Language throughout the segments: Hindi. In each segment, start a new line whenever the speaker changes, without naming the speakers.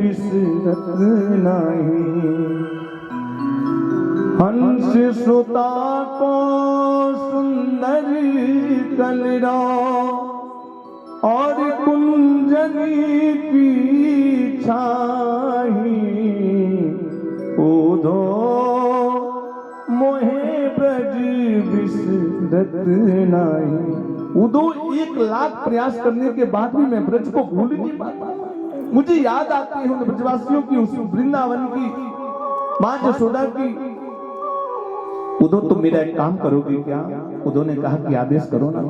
बिसरत नहीं। हंस सुता को सुंदर कलरव और कुंजनी की छाही, उधो मोहे ब्रज बिसरत नहीं। उदो 1,00,000 प्रयास करने के बाद भी मैं ब्रज को भूल नहीं पाता। मुझे याद आती है उन ब्रजवासियों की, उस वृंदावन की, मां जसोदा की। उदो तुम मेरा एक काम करोगे क्या? उदो ने कहा कि आदेश करो ना।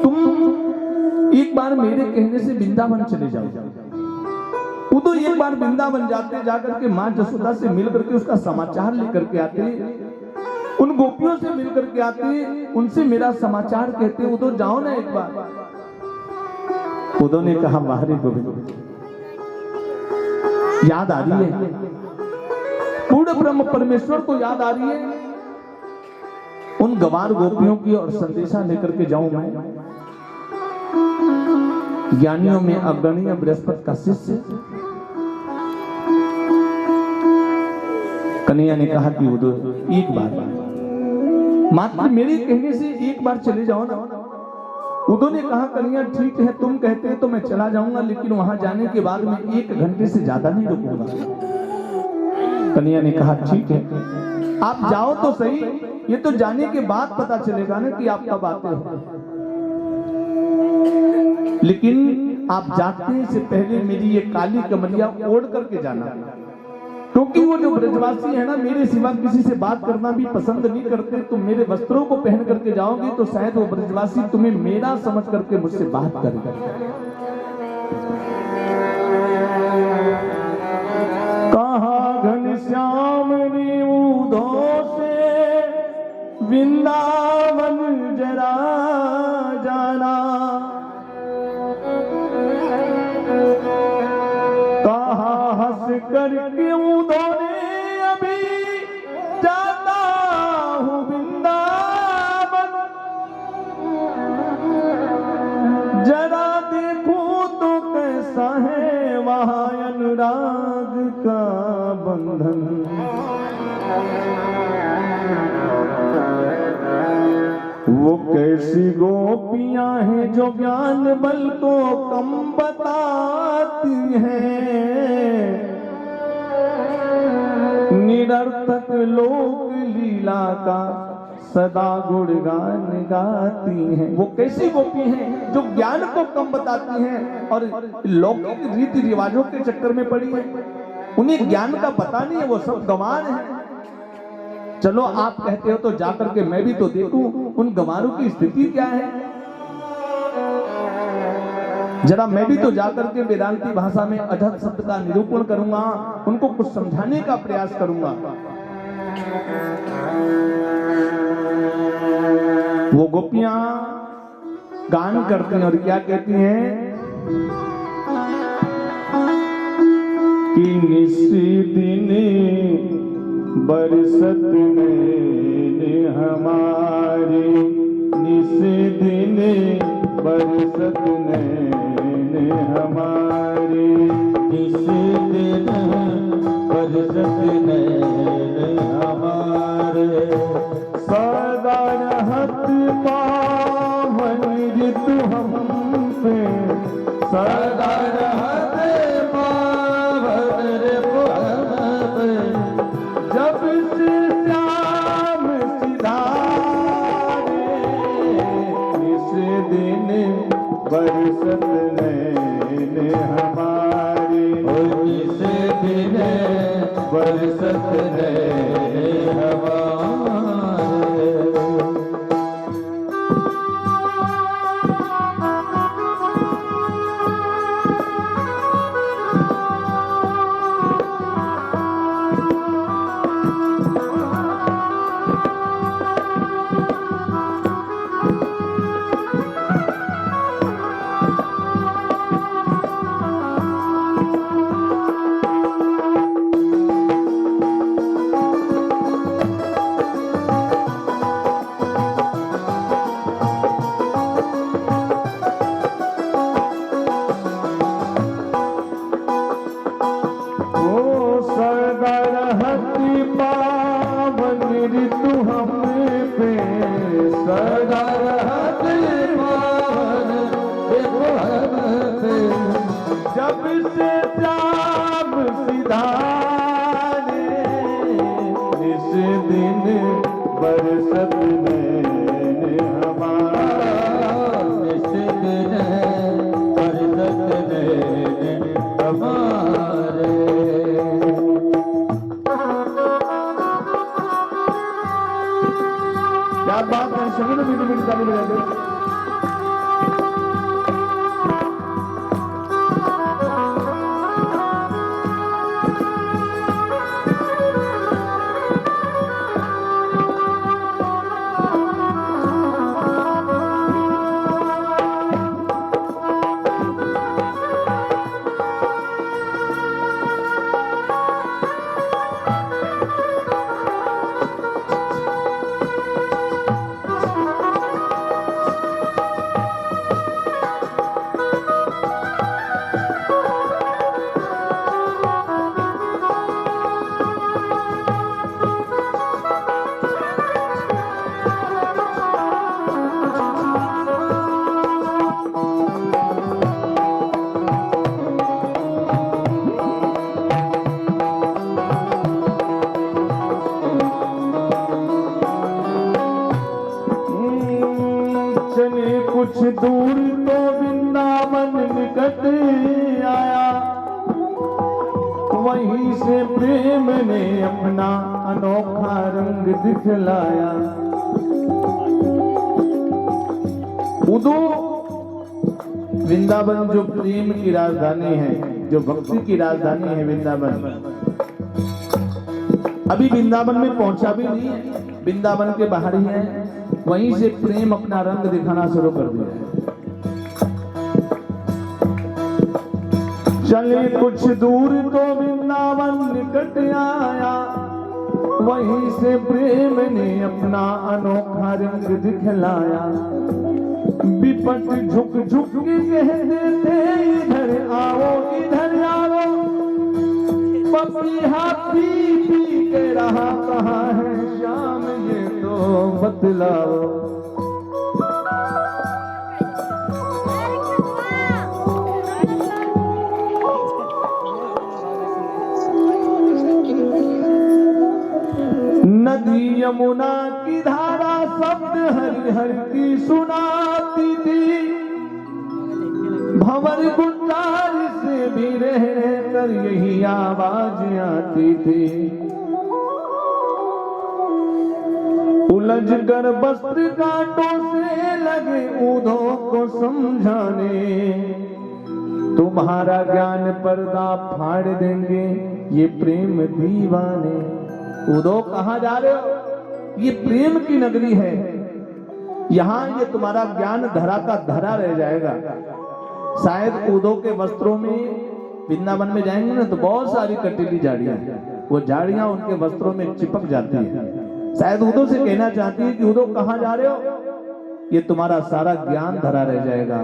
तुम एक बार मेरे कहने से वृंदावन चले जाओ। उदो एक बार वृंदावन जाते, जाकर के मां जसोदा से मिलकर के उसका समाचार लेकर के आते, उन गोपियों से मिलकर के आते, उनसे मेरा समाचार कहते। उदो जाओ ना एक बार। उदो ने कहा बाहरी गोविंद, याद आ रही है, पूर्ण ब्रह्म परमेश्वर को याद आ रही है। उन गवार गोपियों की और संदेशा लेकर के जाऊं मैं। ज्ञानियों में अग्रणीय बृहस्पति का शिष्य। कन्हैया ने कहा कि उदो एक बार, मात्र मेरे कहने से एक बार चले जाओ ना। उदो ने कहा कन्हैया ठीक है, तुम कहते हैं तो मैं चला जाऊंगा, लेकिन वहां जाने के बाद में 1 घंटे से ज्यादा नहीं रुकूंगा। कन्हैया ने कहा ठीक है, आप जाओ तो सही, ये तो जाने के बाद पता चलेगा ना कि आप कब आते हो। लेकिन आप जाते से पहले मेरी ये काली कमरिया ओढ़ करके जाना, क्योंकि वो जो ब्रजवासी है ना, मेरे सिवा किसी से बात करना भी पसंद नहीं करते। तुम मेरे वस्त्रों को पहन करके जाओगे तो शायद वो ब्रजवासी तुम्हें मेरा समझ करके मुझसे बात करेगा। कहा घनश्याम ने उदो से वृंदावन जरा जाना, कहा हंस करके उदो ने अभी जाता हूँ वृंदावन, जरा देखूं तो कैसा है वहां अनुराग का बंधन। वो कैसी गोपियां हैं जो ज्ञान बल को कम बताती हैं, निरर्थक लोक लीला का सदा गुणगान गाती हैं। वो कैसी गोपी हैं जो ज्ञान को कम बताती हैं और लौकिक रीति रिवाजों के चक्कर में पड़ी हैं। उन्हें ज्ञान का पता नहीं है, वो सब गंवार हैं। चलो आप कहते हो तो जाकर के मैं भी तो देखूं उन गंवारों की स्थिति क्या है। जरा मैं भी तो जाकर के वेदांती भाषा में अधक शब्द का निरूपण करूंगा, उनको कुछ समझाने का प्रयास करूंगा। वो गोपियां गान करती हैं और क्या कहती हैं कि निसी दिन बरसत में हमारी, निसी दिन बरसत में हमारी, निसी दिन बरसत में हमारे, सदा रहत पावन ऋतु हम पे, सदा रहत पावन ऋतु हम पे, जब से श्याम सिधारे, इस दिन बरसत नैन हमारी, इस दिन बरसत नैन हमारे। से श्याम सिधारे, इस दिन बरसत नैन हमारे, इस दिन बरसत नैन हमारे। क्या बात है, सभी लोग मीठी मीठी ताली बजा दो। कुछ दूर तो वृंदावन निकट आया, वहीं से प्रेम ने अपना अनोखा रंग दिखलाया। उदो वृंदावन जो प्रेम की राजधानी है, जो भक्ति की राजधानी है वृंदावन, अभी वृंदावन में पहुंचा भी नहीं है, वृंदावन के बाहर ही है, वहीं से प्रेम अपना रंग दिखाना शुरू कर दिया। चले कुछ दूर तो वृंदावन निकट आया, वहीं से प्रेम ने अपना अनोखा रंग दिखलाया। विपट झुक झुक के कहते थे इधर आओ इधर आओ, पपीहा पी पी के रहा कहाँ है श्याम ये तो बतलाओ। नदी यमुना की धारा शब्द हरि हरि की सुनाती थी, भंवर गुंजार से भी रह कर यही आवाज आती थी। उलझ कर वस्त्र कांटों से लगे ऊधों को समझाने, तुम्हारा ज्ञान पर्दा फाड़ देंगे ये प्रेम दीवाने। उदो कहाँ जा रहे हो? ये प्रेम की नगरी है, यहाँ ये तुम्हारा ज्ञान धरा का धरा रह जाएगा। शायद उदो के वस्त्रों में वृंदावन में जाएंगे ना तो बहुत सारी कटीली झाड़ियां, वो झाड़ियां उनके वस्त्रों में चिपक जाती है। शायद उदो से कहना चाहती है कि उदो कहाँ जा रहे हो, ये तुम्हारा सारा ज्ञान धरा रह जाएगा।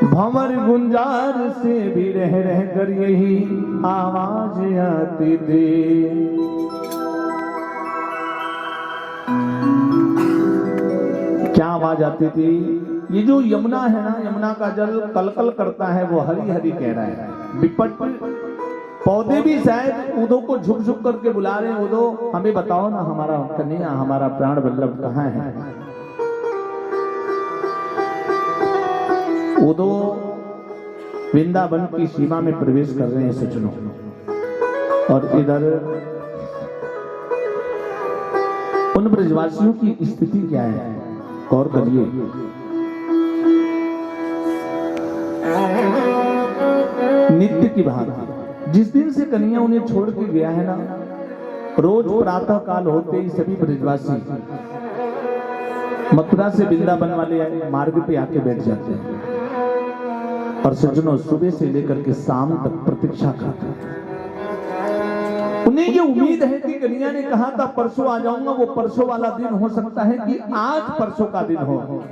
भंवर गुंजार से भी रह रह कर यही आवाज आती थी। क्या आवाज आती थी? ये जो यमुना है ना, यमुना का जल कलकल करता है, वो हरी हरी कह रहा है। विपट पौधे भी शायद उदो को झुक झुक करके बुला रहे हैं, उदो हमें बताओ ना, हमारा कन्हैया, हमारा प्राण वल्लभ कहाँ है। उदो वृंदावन की सीमा में प्रवेश कर रहे हैं सज्जनों, और इधर उन ब्रजवासियों की स्थिति क्या है गौर करिए। नित्य की भांति जिस दिन से कन्हैया उन्हें छोड़ के गया है ना, रोज प्रातः काल होते ही सभी ब्रजवासी मथुरा से वृंदावन वाले मार्ग पे आके बैठ जाते हैं, और सज्जनों सुबह से लेकर के शाम तक प्रतीक्षा करते हैं। उन्हें ये उम्मीद है कि कन्हैया ने कहा था परसों आ जाऊंगा, वो परसों वाला दिन हो सकता है कि आज परसों का दिन हो।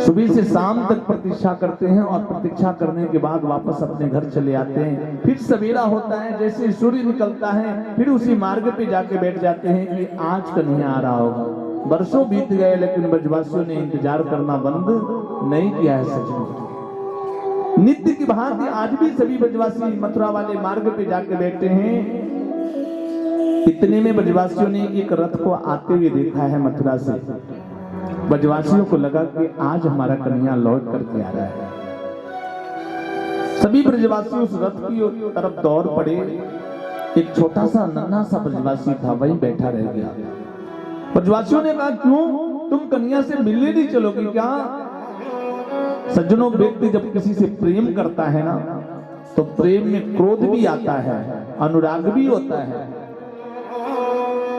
सुबह से शाम तक प्रतीक्षा करते हैं, और प्रतीक्षा करने के बाद वापस अपने घर चले आते हैं। फिर सवेरा होता है, जैसे सूर्य निकलता है फिर उसी मार्ग पे जाके बैठ जाते हैं कि आज कन्हैया आ रहा होगा। वर्षों बीत गए लेकिन ब्रजवासियों ने इंतजार करना बंद नहीं किया है। सच नित्य की भांति आज भी सभी ब्रजवासी मथुरा वाले मार्ग पे जाके बैठे हैं। इतने में ब्रजवासियों ने एक रथ को आते हुए देखा है मथुरा से। ब्रजवासियों को लगा कि आज हमारा कन्हैया लौट करके आ रहा है। सभी ब्रजवासी उस रथ की तरफ दौड़ पड़े। एक छोटा सा नन्हा सा ब्रजवासी था, वहीं बैठा रह गया। ब्रजवासियों ने कहा, क्यों तुम कन्हैया से मिलने नहीं चलोगे क्या? सज्जनों, व्यक्ति जब किसी से प्रेम करता है ना, तो प्रेम में क्रोध भी आता है, अनुराग भी होता है।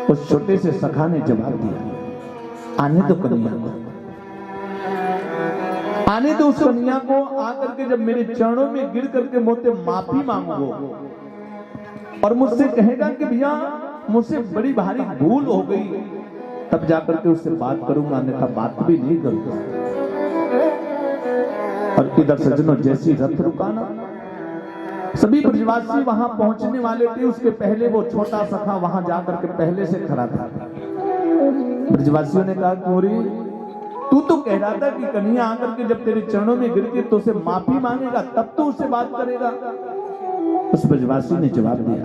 उस छोटे से सखा ने जवाब दिया, आने दो कन्हैया को, आने दो उस कन्हैया को। आकर के जब मेरे चरणों में गिर करके मुझसे माफी मांगो और मुझसे कहेगा कि भैया मुझसे बड़ी भारी भूल हो गई, तब जाकर के उससे बात करूंगा, अन्यथा बात भी नहीं करूंगा। और इधर सज्जनों, जैसी रथ रुका ना, सभी ब्रजवासी वहां पहुंचने वाले थे, उसके पहले वो छोटा सखा वहां जाकर के पहले से खड़ा था। ब्रजवासियों ने कहा, गोरी तू तो कह रहा था कि कन्हैया आकर के जब तेरे चरणों में गिर के तो उसे माफी मांगेगा, तब तो उससे बात करेगा। उस ब्रजवासी ने जवाब दिया,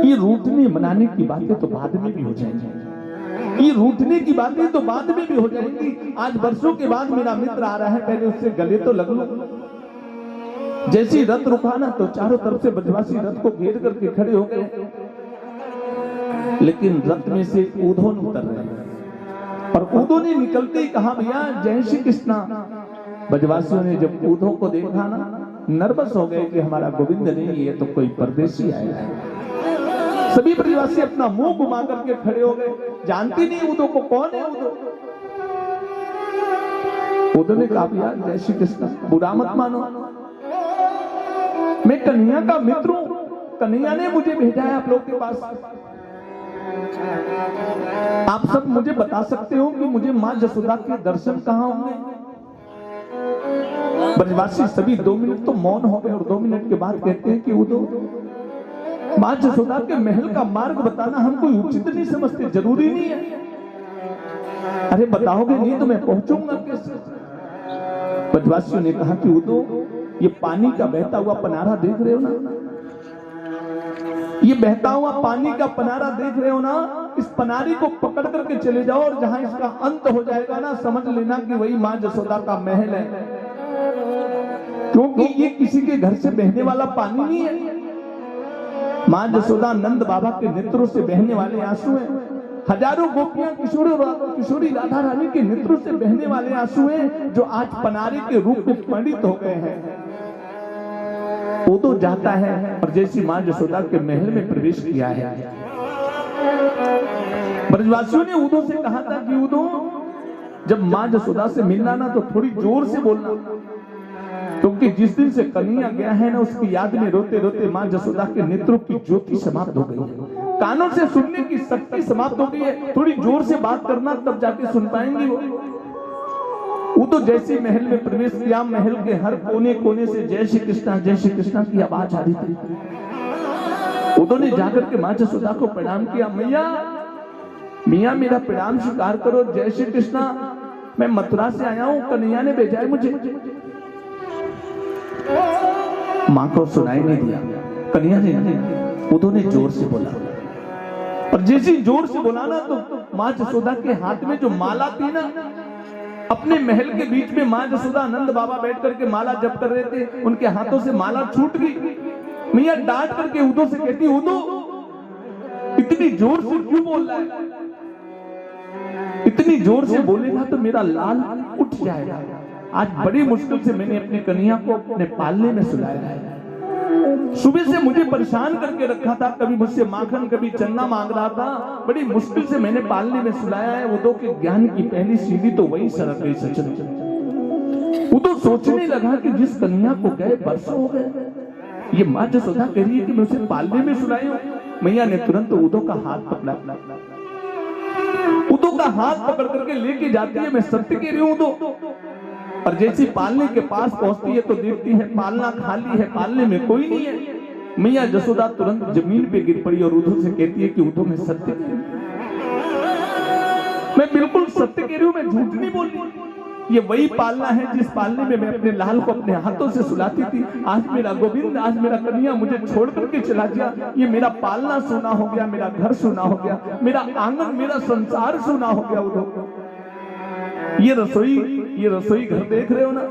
ये रूठने मनाने की बातें तो बाद में भी हो जाएंगी, ये रूठने की बातें तो बाद में भी हो जाएंगी। आज वर्षों के बाद मेरा मित्र आ रहा है, पहले उससे गले तो लग लो। जैसी रथ रुका ना, तो चारों तरफ से ब्रजवासी रथ को घेर करके खड़े हो गए, लेकिन रथ में से ऊधो उतर रहे हैं। और ऊधो ने निकलते ही कहा, भैया जय श्री कृष्णा। ब्रजवासियों ने जब ऊधो को देखा ना, नर्वस हो गए कि हमारा गोविंद नहीं, ये तो कोई परदेसी आया है। सभी ब्रजवासी अपना मुंह घुमा करके खड़े हो गए, जानती नहीं ऊधो को, कौन है ऊधो। ऊधो ने कहा, भैया जय श्री कृष्ण, बुरा मत मानो, मैं कन्हैया का मित्र हूं, कन्हैया ने मुझे भेजा है आप लोग के पास। आप सब मुझे बता सकते हो कि मुझे मां जसोदा के दर्शन कहां होंगे? ब्रजवासी सभी 2 मिनट तो मौन हो गए और 2 मिनट के बाद कहते हैं कि ऊधो, मां जसोदा के महल का मार्ग बताना हम कोई उचित नहीं समझते, जरूरी नहीं है। अरे बताओगे नहीं तो मैं पहुंचूंगा कैसे? ब्रजवासियों ने कहा कि ऊधो, ये पानी का बहता हुआ पनारा देख रहे हो ना, ये बहता हुआ पानी का पनारा देख रहे हो ना, इस पनारी को पकड़ करके चले जाओ और जहां इसका अंत हो जाएगा ना, समझ लेना कि वही मां जसोदा का महल है। क्योंकि ये किसी के घर से बहने वाला पानी नहीं है, मां जसोदा नंद बाबा के नेत्रों से बहने वाले आंसू हैं। हजारों गोपियां किशोरी राधा रानी के नेत्रों से बहने वाले आंसू हैं, जो आज पनारे के रूप में पंडित हो गए हैं। वो तो जाता है और जैसी मां जसोदा के महल में प्रवेश किया है। ब्रजवासियों ने ऊधो से कहा था कि ऊधो, जब मां जसोदा से मिलना ना तो थोड़ी जोर से बोलना, क्योंकि जिस दिन से कन्हैया गया है ना, उसकी याद में रोते रोते मां जसोदा के नेत्रों की ज्योति समाप्त हो गई है, कानों से सुनने की शक्ति समाप्त हो गई है। थोड़ी जोर से बात करना, तब जाके सुन पाएंगे वो तो जैसे महल में प्रवेश किया, महल के हर कोने कोने से जय श्री कृष्णा की आवाज आ रही थी। उन्होंने जाकर के मां जसोदा को प्रणाम किया, मियाँ मेरा प्रणाम स्वीकार करो, जय श्री कृष्णा, मैं मथुरा से आया हूँ, कन्हैया ने भेजा है मुझे। मां को सुनाई नहीं दिया, कन्हैया ने, उन्होंने जोर से बोला, और जैसी जोर से बोला ना, तो मां जसोदा के हाथ में जो माला थी ना, अपने महल के बीच में मां जसोदा नंद बाबा बैठ करके माला जप कर रहे थे, उनके हाथों से माला छूट गई। मियां डांट करके ऊधो से कहती, ऊधो इतनी जोर से क्यों बोल रहा है? इतनी जोर से बोलेगा तो मेरा लाल उठ जाएगा। आज बड़ी मुश्किल से मैंने अपनी कन्हैया को अपने पालने में सुलाया है। सुबह से मुझे परेशान करके रखा था, कभी मुझसे माखन कभी चन्ना मांग रहा था, बड़ी मुश्किल से मैंने पालने में सुलाया है। उदो के ज्ञान की पहली सीढ़ी तो वही सरक गई। सचन उदो सोचने लगा कि जिस कन्हैया को गए वर्षों हो गए, ये मां जसोदा कह रही है कि मैं उसे पालने में सुलाई हूं। मैया ने तुरंत उदो का हाथ पकड़ा, उदो का हाथ पकड़ करके लेके जाती है, मैं सत्य कह रही हूं उदो। और जैसी पालने के पास पहुंचती है तो देखती है पालना खाली है, पालने में कोई नहीं है। मैया जसोदा तुरंत जमीन पे गिर पड़ी और उधो से कहती है कि उधो मैं सत्य मैं बिल्कुल सत्य कह रही हूं, मैं झूठ नहीं बोल रही। ये वही पालना है जिस पालने में मैं अपने लाल को अपने हाथों से सुलाती थी। आज मेरा गोविंद, आज मेरा कन्हैया मुझे छोड़ करके चला गया। ये मेरा पालना सूना हो गया, मेरा घर सूना हो गया, मेरा आंगन, मेरा संसार सूना हो गया। उधर ये रसोई घर देख रहे हो ना,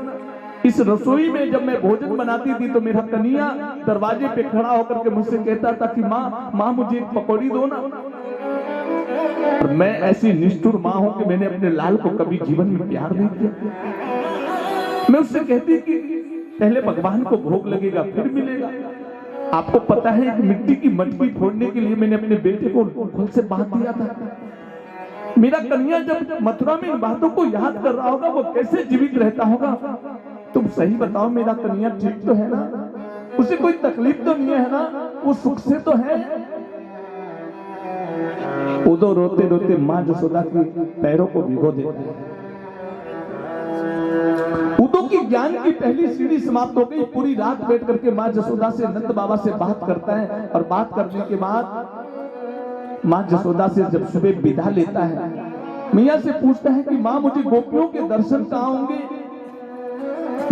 इस रसोई में जब मैं भोजन बनाती थी तो मेरा कन्हैया दरवाजे पे खड़ा होकर के मुझसे कहता था कि माँ मुझे एक पकौड़ी दो ना। और मैं ऐसी निष्ठुर माँ हूं कि मैंने अपने लाल को कभी जीवन में प्यार नहीं किया। मैं उससे कहती कि पहले भगवान को भोग लगेगा फिर मिलेगा। आपको पता है कि मिट्टी की मटकी फोड़ने के लिए मैंने अपने बेटे को खुल से बांध दिया था। मेरा कन्हैया जब मथुरा में इन बातों को याद कर रहा होगा, वो कैसे जीवित रहता होगा। तुम सही बताओ, मेरा कन्हैया ठीक तो है ना? उसे कोई तकलीफ तो नहीं है ना? वो सुख से तो है। उदो रोते रोते मां जसोदा के पैरों को भिगो देते। उदो की ज्ञान की पहली सीढ़ी समाप्त हो गई। पूरी रात बैठ करके मां जसोदा से नंद बाबा से बात करता है, और बात करने के बाद मां जसोदा से जब सुबह विदा लेता है, मैया से पूछता है कि मां मुझे गोपियों के दर्शन कहाँ होंगे?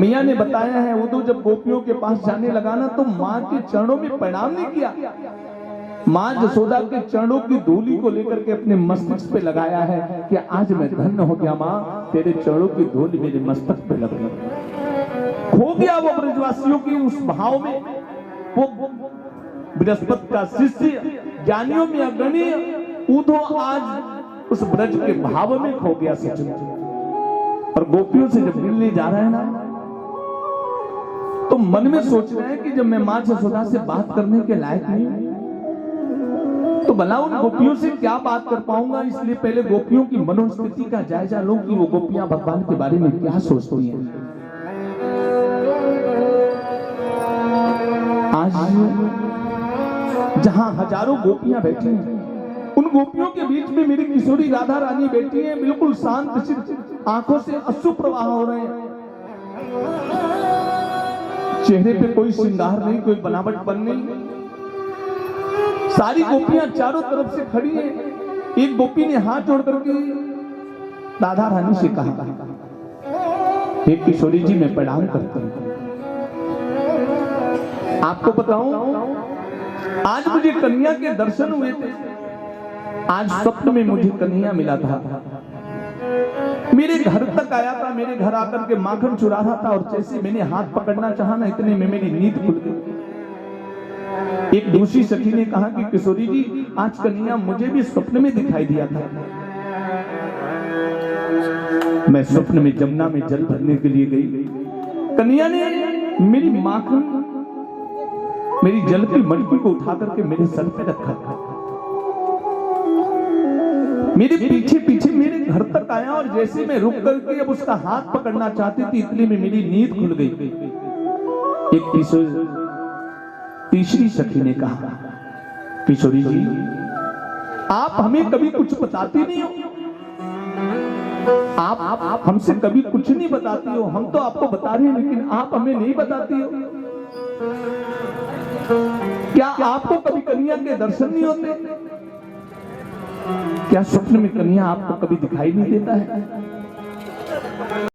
मैया ने बताया है, उदो जब गोपियों के पास जाने लगा ना तो मां के चरणों में प्रणाम नहीं किया। मां जसोदा के चरणों की धूली को लेकर के अपने मस्तक पे लगाया है कि आज मैं धन्य हो गया मां, तेरे चरणों की धूल मेरे मस्तक पे लग गई। खो गया वो ब्रजवासियों की उस भाव में। वो बृहस्पति का शिष्य, ज्ञानियों में अग्रणी उदो आज उस ब्रज के भाव में खो गया सचिन। और गोपियों से जब मिलने जा रहा है ना, तो मन में सोच रहे हैं कि जब मैं मां जसोदा से बात करने के लायक नहीं तो भला उन गोपियों से क्या बात कर पाऊंगा। इसलिए पहले गोपियों की मनोस्थिति का जायजा लो कि वो गोपियां भगवान के बारे में क्या सोचती हैं। आज जहां हजारों गोपियां बैठी हैं, उन गोपियों के बीच में मेरी किशोरी राधा रानी बैठी है, बिल्कुल शांत चित्त, आंखों से अश्रु प्रवाह हो रहे हैं। चेहरे पे कोई श्रृंगार नहीं, कोई बनावटपन नहीं। सारी गोपियां चारों तरफ से खड़ी हैं। एक गोपी ने हाथ जोड़ करके राधा रानी से कहा, हे किशोरी जी मैं प्रणाम करता हूं। आपको बताऊं, आज मुझे कन्हैया के दर्शन हुए थे। आज स्वप्न में मुझे कन्हैया मिला था। मेरे घर तक आया था, मेरे घर आकर के माखन चुरा रहा था, और जैसे मैंने हाथ पकड़ना चाहा ना, इतने में मेरी नींद खुल गई। एक दूसरी सखी ने कहा कि किशोरी जी आज कन्हैया मुझे भी स्वप्न में दिखाई दिया था। मैं स्वप्न में जमुना में जल भरने के लिए गई। कन्हैया ने मेरी माखन, मेरी जल की मटकी को उठा करके मेरे सर पे रखा था। मेरे पीछे पीछे मेरे घर तक आया, और जैसे मैं रुक करके अब उसका हाथ पकड़ना चाहती थी, इतने में मेरी नींद खुल गई। एक तीसरी सखी ने कहा, किशोरी जी आप हमें कभी कुछ बताती नहीं हो। आप हमसे कभी कुछ नहीं बताती हो। हम तो आपको बता रहे हैं, लेकिन आप हमें नहीं बताती हो। क्या आपको कभी कन्हैया के दर्शन नहीं होते? क्या स्वप्न में कन्हैया आपको कभी दिखाई नहीं देता है?